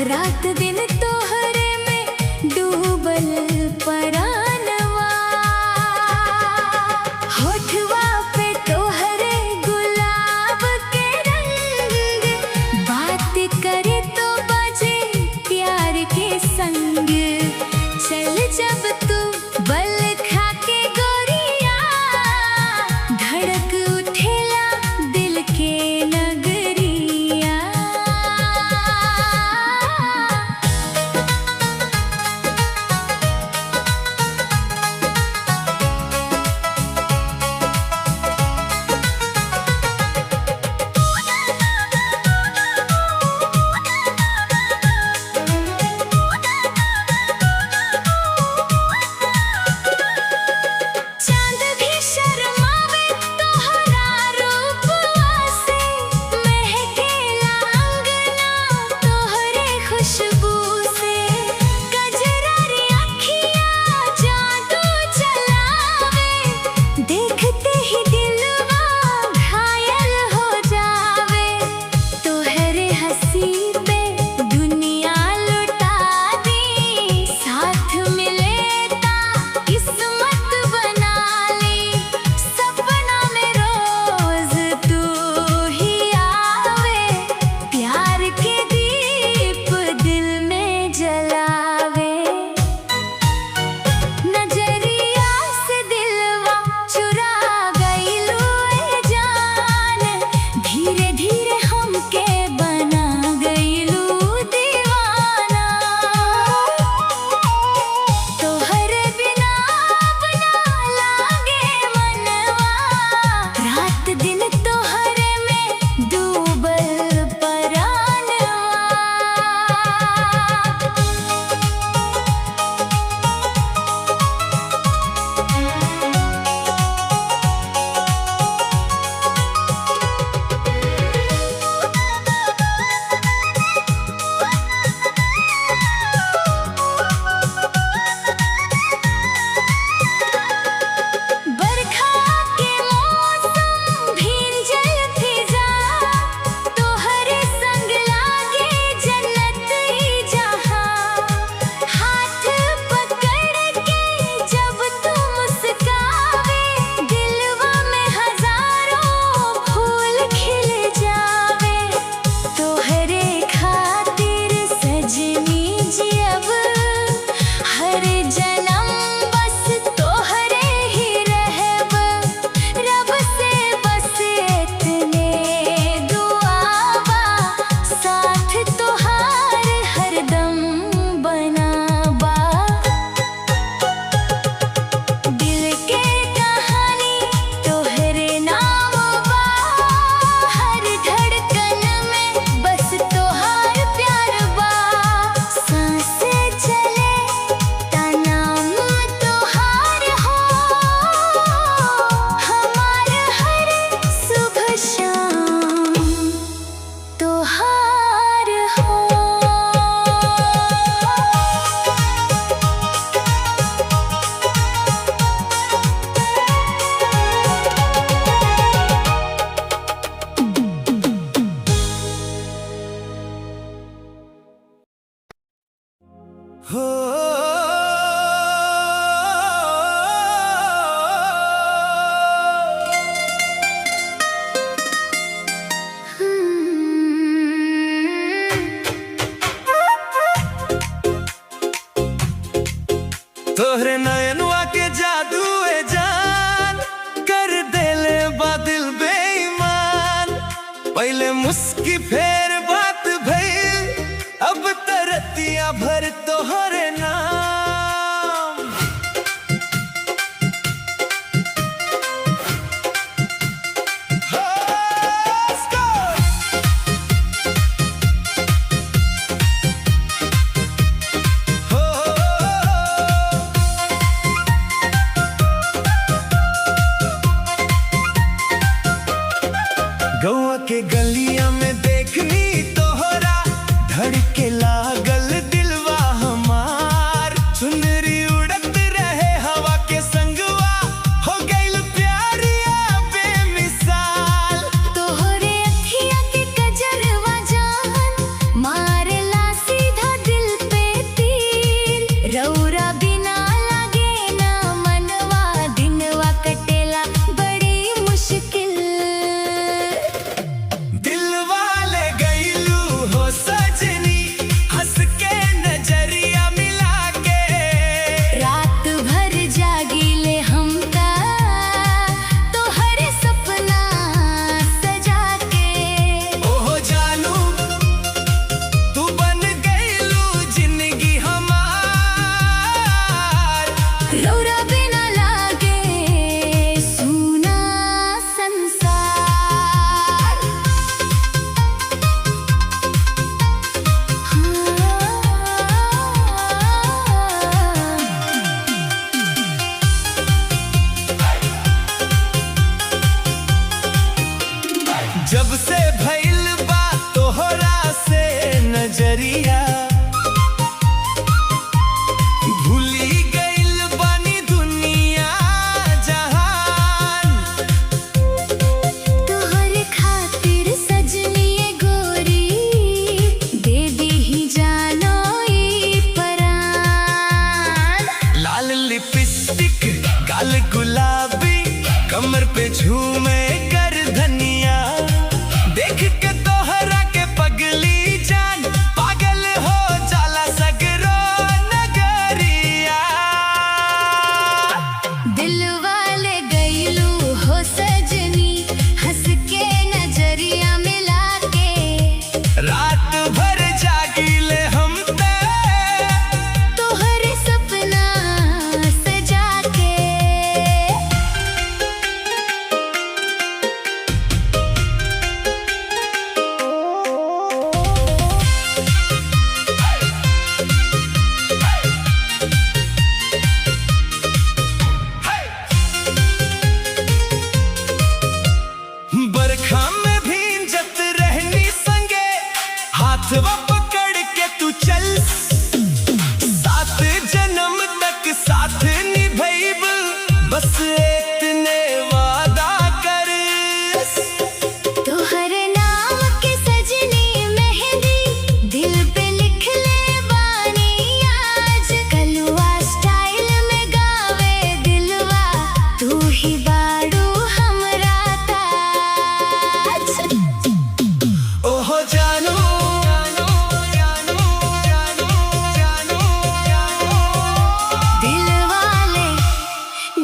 रात दिन तोहरे में डूबल परानवा। होठवा पे तोहरे गुलाब के रंग, बात करे तो बजे प्यार के संग। चल जब तू बल खा के गोरिया, धड़क उठेला दिल के नगरिया। चांद भी शर्मावे तोहरा रूपवा से, महकेला अंगना तोहरे खुशबू से। कजरारी अखियाँ जादू चलावे, देखते ही दिलवा घायल हो जावे। तोहरे हंसी पे दुनिया लुटा दी, साथ मिले ता किस्मत बना ली। सपना में रोज तू ही आवे, प्यार के दीप दिल में जलावे। नजरिया से दिलवा चुरा गइलू ए जान, धीरे धीरे हमके बना गइलू दीवाना। तोहरे बिना अपना लागे मनवा, रात दिन तोहरे में डूबल परानवा। बरखा के मौसम भींजल फिजा, तोहरे संग लागे जन्नत ही जहां। हाथ पकड़ के जब तू मुस्कावे, दिलवा में हजारों फूल खिल जावे। तोहरे खातिर सजनी जी अब हर जन्म बस तोहरे ही रहब। रब से बस इतने दुआबा, साथ तोहार हरदम बनाबा। दिल के कहानी तोहरे नाम बा, हर धड़कन में बस तोहार प्यार बा। सांसें चले ता नाम तोहार हो, हमार हर सुबह शाम तोहार हो। हो तोहरे नयनवा के जादू ए जान, कर देले बादल बेईमान। पहले मुस्की फेर बात भइल, अब तरतिया भर तोहरे नाम। हो, स्कोर! हो, गौआ के गलिया में देखनी तोहरा, धड़के लागल दिलवा हमार। चुनरी उड़त रहे हवा के संगवा, हो गइल प्यारिया बेमिसाल। तोहरे अखिया के कजरवा जान, मारेला सीधा झूमे कर धनिया, देख के तोहरा के पगली जान पागल हो जाला सगरो नगरिया। दिल वाले गईलू हो सजनी, हंस के नजरिया मिला के। रात भर जागीले हम ते तोहरे सपना सजा के। बरखा में भींजत रहनी संगे, हाथवा पकड़ के तू चल। 7 जन्म तक साथ निभैब, बस इतने वादा कर। तोहरे नाम के सजनी मेहंदी दिल पे लिख ले बानी आज। कलवा स्टाइल में गावे दिलवा, तू ही बाड़ू हमरा ताज। ओहो जानू जानू जानू जानू जानू जानू, दिल वाले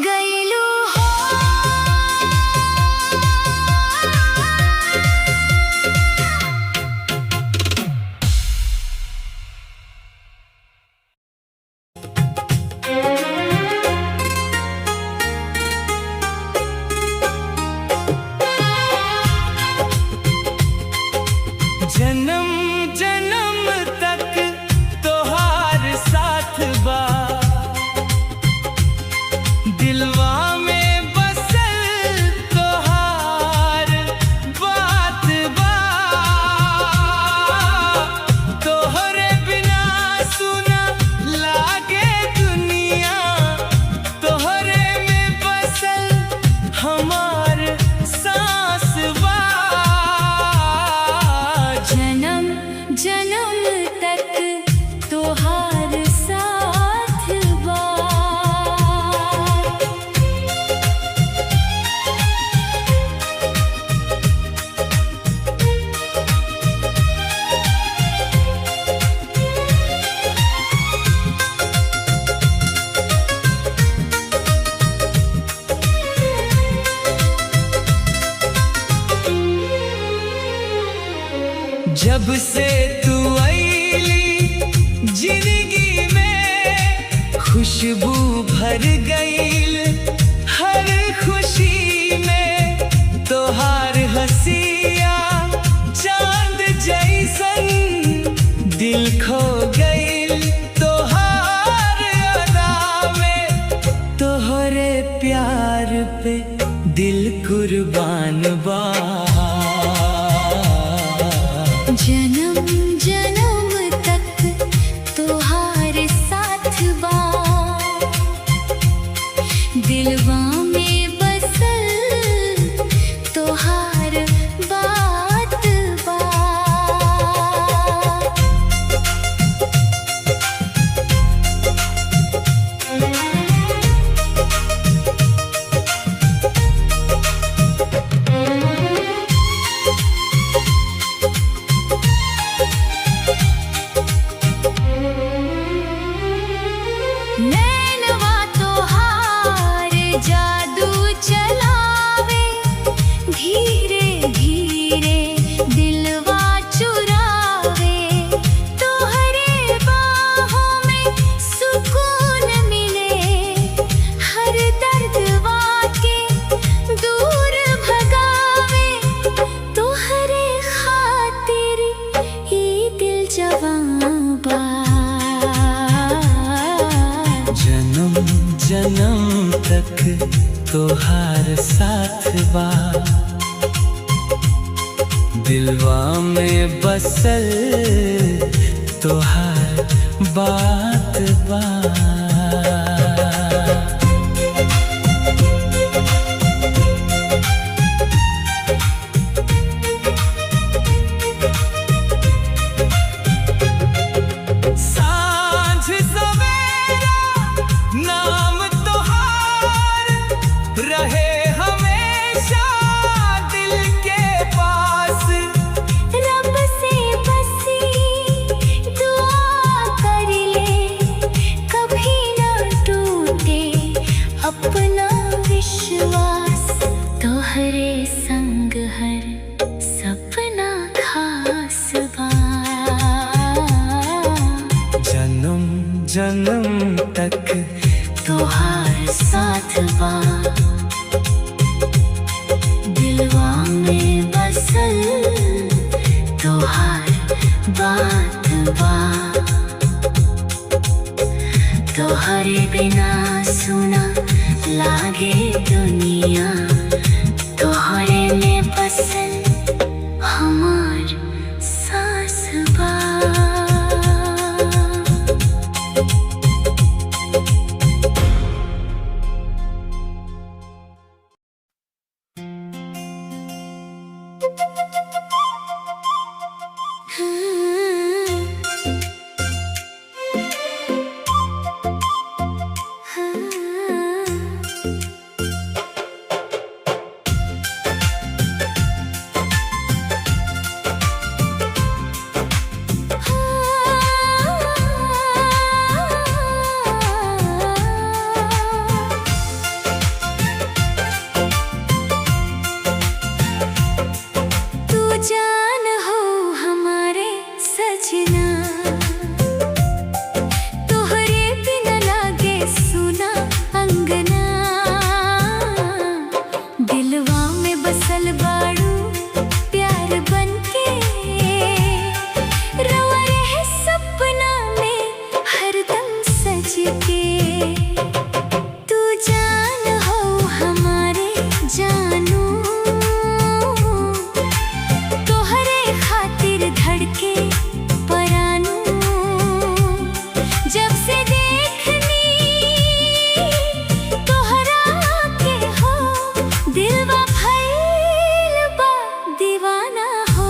गईलू हो। जन्म जन्म तक तोहार साथ बा, दिलवा में बसल तोहार बात बा। तोहरे बिना सुना लागे दुनिया, तोहरे में बसल हमार सांस बा। जन्म जन्म तक तोहार साथ बा। जब से तू आईली जिंदगी में, खुशबू भर गईल हर खुशी में। तोहार हंसिया चांद जैसन, दिल खो गईल तोहार अदा में। तोहरे प्यार पे दिल कुर्बान बा। जन्म जन्म तक तोहार साथ बा, दिलवा में बसल तोहार बात बा। नैनवा तोहार जादू चलावे, धीरे धीरे दिलवा चुरावे। तोहरे बाहों में सुकून मिले, हर दर्दवा के दूर भगावे। तोहरे खातिर ई दिल जवां बा। जन्म जन्म तक तोहार साथ बा, दिलवा में बसल तोहार बात बा। रहे हमेशा जन्म तक तोहार साथ बा दिलवा में बसल तोहार बात बा तोहरे बिना सुना लागे दुनिया तोहरे में बसल हमार सास बा जान हो हमारे सजना तोहरे बिना लागे सुना अंगना दिलवा में बसल बाड़ू प्यार बनके रवा रहे सपना में हरदम सज के तू जान हो हमारे जानू धड़के परानू जब से देखनी तोहरा के हो दिलवा भइल बा दीवाना हो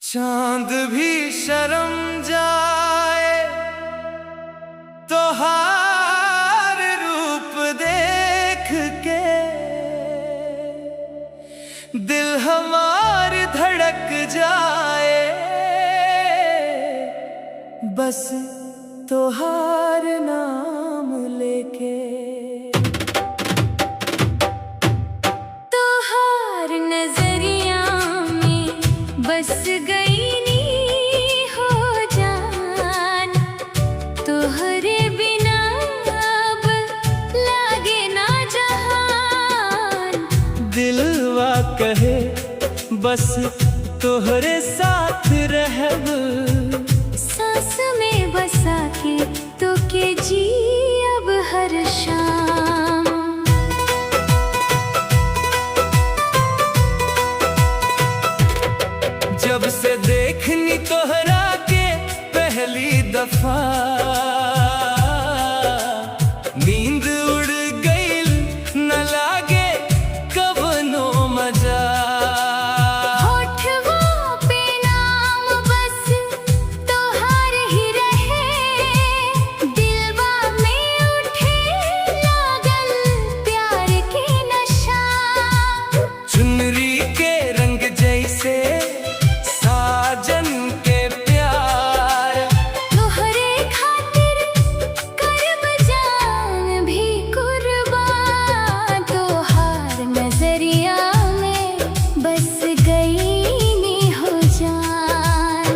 चांद भी शर्म जाए तोहार रूप देख के दिल हमारे बस तोहार नाम लेके। तोहार नजरिया में बस गई नी हो जान, तोहरे बिना अब लागे ना जहान। दिलवा कहे बस तोहरे साथ रहब, सांस में बसा के तो के जी अब हर शाम। जब से देखनी तोहरा के पहली दफा, नींद उड़ गईल न लागे कवनो मजा। होठवा पे नाम बस तोहार ही रहे, दिलवा में उठे लागल प्यार के नशा। चुनरी के रंग जैसे साजन के प्यार, तोहरे खातिर करब जान भी कुर्बान। तोहार नजरिया में बस गई नी हो जान।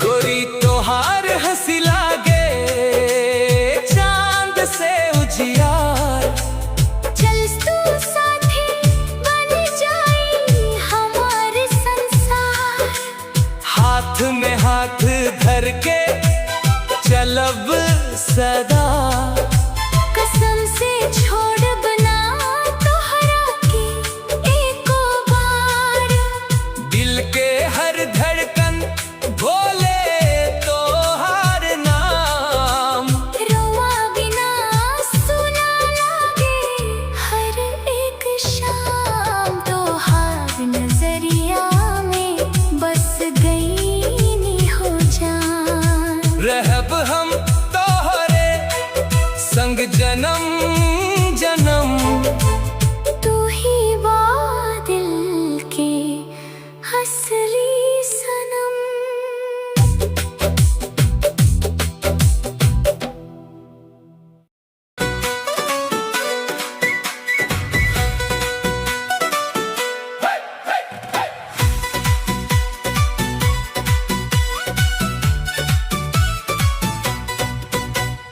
गोरी तोहार हंसी लागे चांद से उजियार। चल तू साथी बन जाई हमारे संसार। हाथ में हाथ धर के चलब सदा, कसम से छोड़ बना तोहरा के एको बार। दिल के हर धड़कन बोले तोहार नाम। रोआ बिना सुना लागे हर एक शाम। तोहार नजरिया में बस गई नी हो जान। रहब हम तोहरे संग जन्म जन्म। तू ही दिल के असली सनम।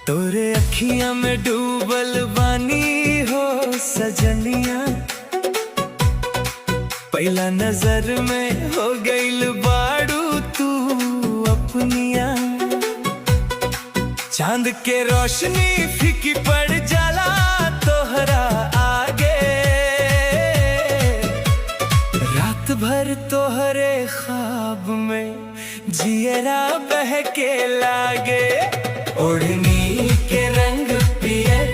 तोरे अखियां में डूबल बानी हो सजनिया, पहला नजर में हो गईल बाड़ू तू अपनिया। चांद के रोशनी फीकी पड़ जाला तोहरा आगे, रात भर तोहरे ख्वाब में जियरा बहके लागे। ओढ़नी के रंग पियर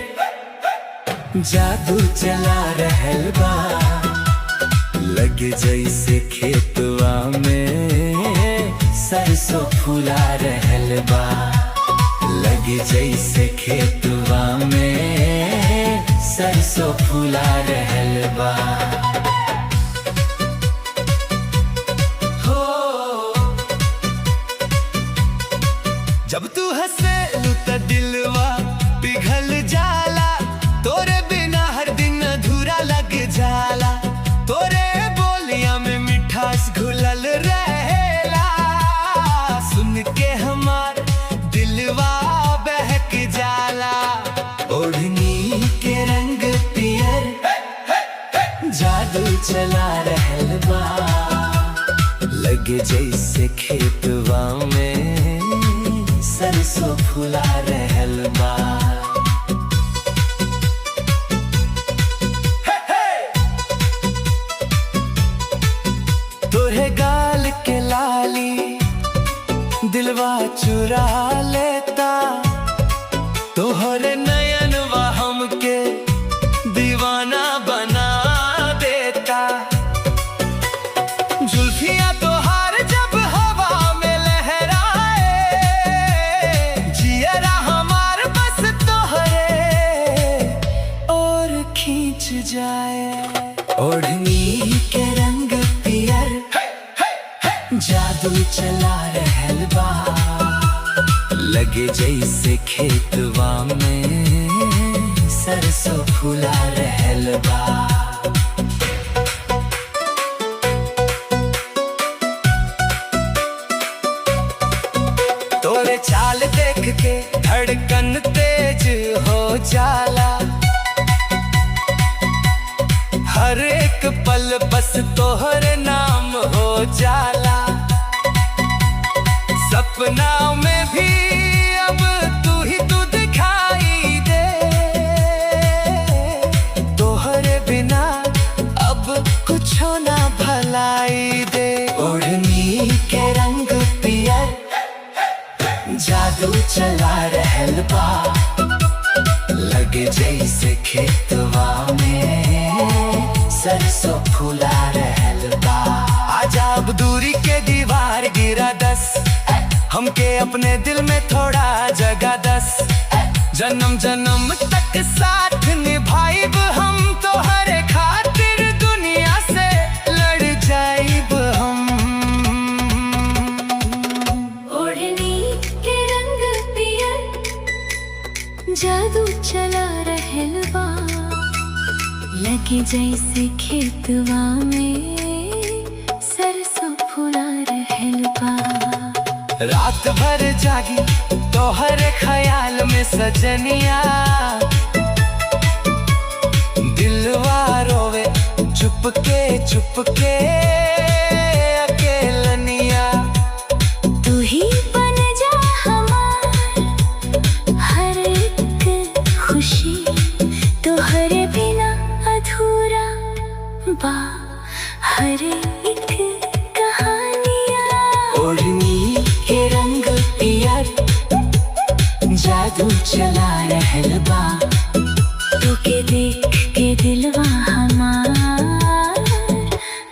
जादू चला रहल बा, लगे जैसे खेतवा में सरसों फूला रहल बा। लगे जैसे खेतवा में सरसों फूला रहल बा। हो जब तू हंसे त दिलवा पिघल जाला, तोरे बिना हर दिन अधूरा लग जाला। तोरे बोलिया में मिठास घुलल रहेला, सुन के हमार दिलवा बहक जाला। ओढ़नी के रंग पियर जादू चला रहल बा, लगे जैसे खेतवा में सरसों फूला रहल बा। तोहे गाल के लाली दिलवा चुरा लेता, तोहरे नयनवा हमके दीवाना बना देता। जुल्फियाँ तोहार जादू चला रहल बा, लगे जैसे खेतवा में सरसों फूला रहल बा। तोरे चाल देख के धड़कन तेज हो जाला, हर एक पल बस तोहरे नाम हो जाला। सपना में भी अब तू दिखाई दे, तोहरे बिना अब कुछ ना भलाई दे। ओढ़नी के रंग पियर जादू चला रहल बा, लगे जैसे खेतवा में सरसों फूला रहल बा। आजा अब दूरी के दीवार गिरा दस, हमके अपने दिल में थोड़ा जगह दस। जन्म जन्म तक साथ निभाइब हम, तो हर खातिर दुनिया से लड़ जाइब हम। ओढ़नी के रंग पियर जादू चला रहल बा, लगे जैसे खेतवा में सरसों फूला रहल बा। रात भर जागी तोहर ख्याल में सजनिया, दिलवा रोवे चुपके चुपके अकेलनिया। तू ही बन जा हमार हर एक खुशी, तोहरे बिना अधूरा बा हर एक कहानिया। ओढ़नी के रंग पियर जादू चला रहल बा, तोके देख के दिलवा हमार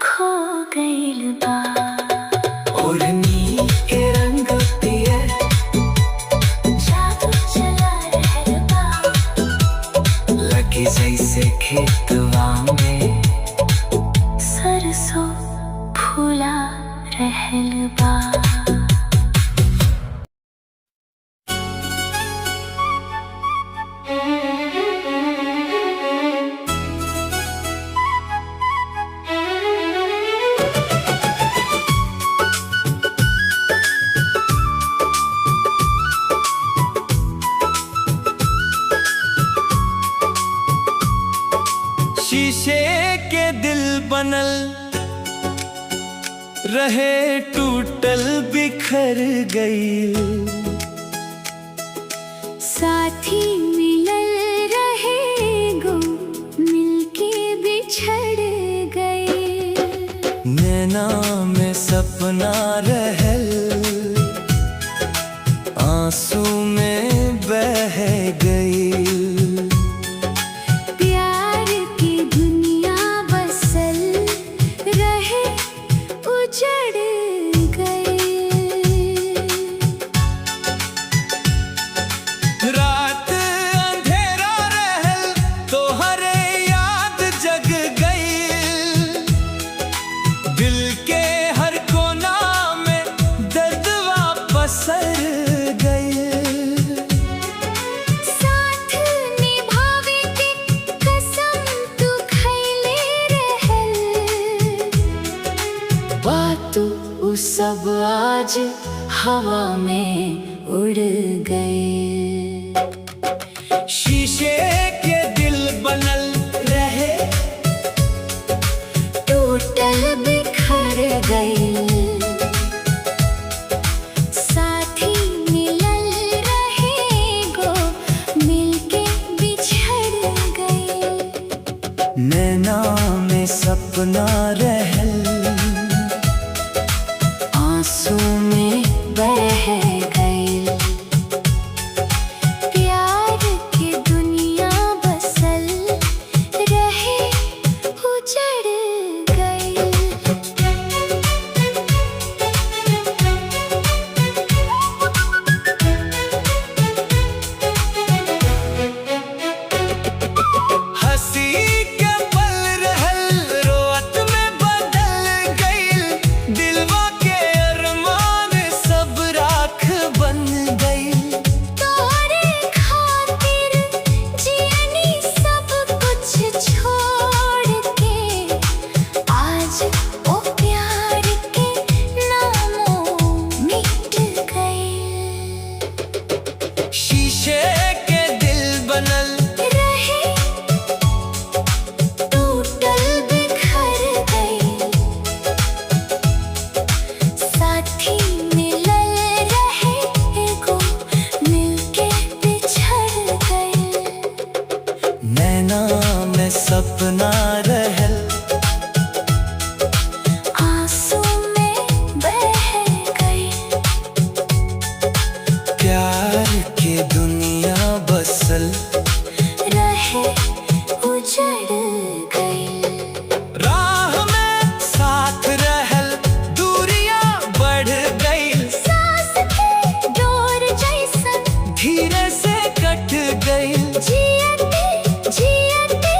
खो गइल बा। ओढ़नी के रंग पियर जादू चला रहल बा, लगे जैसे खेतवा में सरसों फूला रहल बा। शीशे के दिल बनल रहे टूटल बिखर गई, साथी मिलल रहे गो मिलके बिछड़ गए। नैना में सपना रहल आंसू में बह गई। प्यार की दुनिया बसल रहे उजड़ गए। रात अंधेरा रहल तोहरे याद जग गई, दिल के हर कोना में दर्दवा पसर गई। साथ निभावे के कसम तू खइले रहल, बात उ सब आज हवा में उड़ गए। शीशे के दिल बनल रहे टूटल बिखर गए, साथी मिलल रहे गो मिलके बिछड़ गए। नैना में सपना रहल आंसू में बह गए। प्यार की दुनिया बसल रहे उजड़ गए। हंसी के पल रहल रोअत में बसल रहे उजड़ गई। राह में साथ रहल दूरियां बढ़ गई। सांस की डोर जैसन धीरे से कट गई। जियते जियते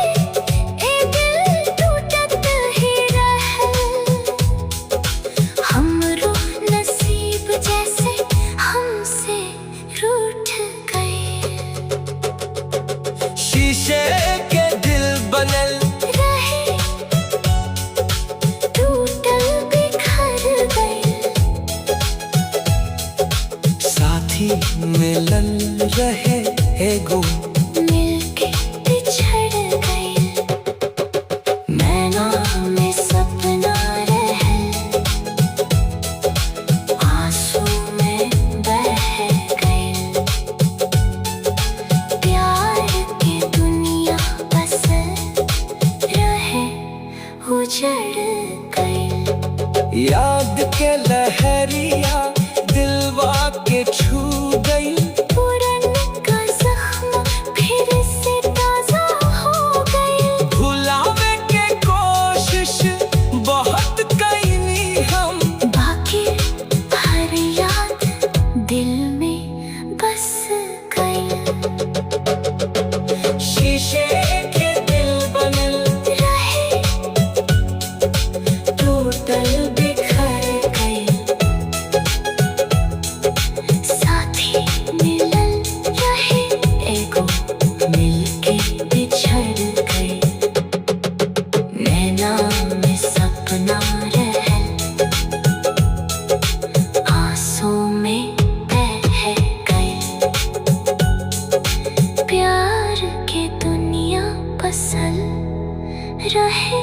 ए दिल टूटत ही रहल। हमरो नसीब जैसे हमसे रूठ गए। शीशे के दिल बनल रहे टूटल बिखर गए। साथी मिलल रहे एगो मिलके बिछड़ गए। नैना में सपना रहल, आंसू में बह गए। प्यार की दुनिया बसल रहे उजड़ गई। याद के लहरिया दिलवा के छू गई। पुरनका जख्म फिर से ताजा हो गए। भुलावे के कोशिश बहुत कईनी हम, बाकी हर याद दिल में बस गई। शीशे के दिल बनल रहे टूटल बिखर गए। साथी मिलल रहे एगो मिलके बिछड़ गए। नैना में सपना रहल, आंसू में बह गए। प्यार की दुनिया बसल रहे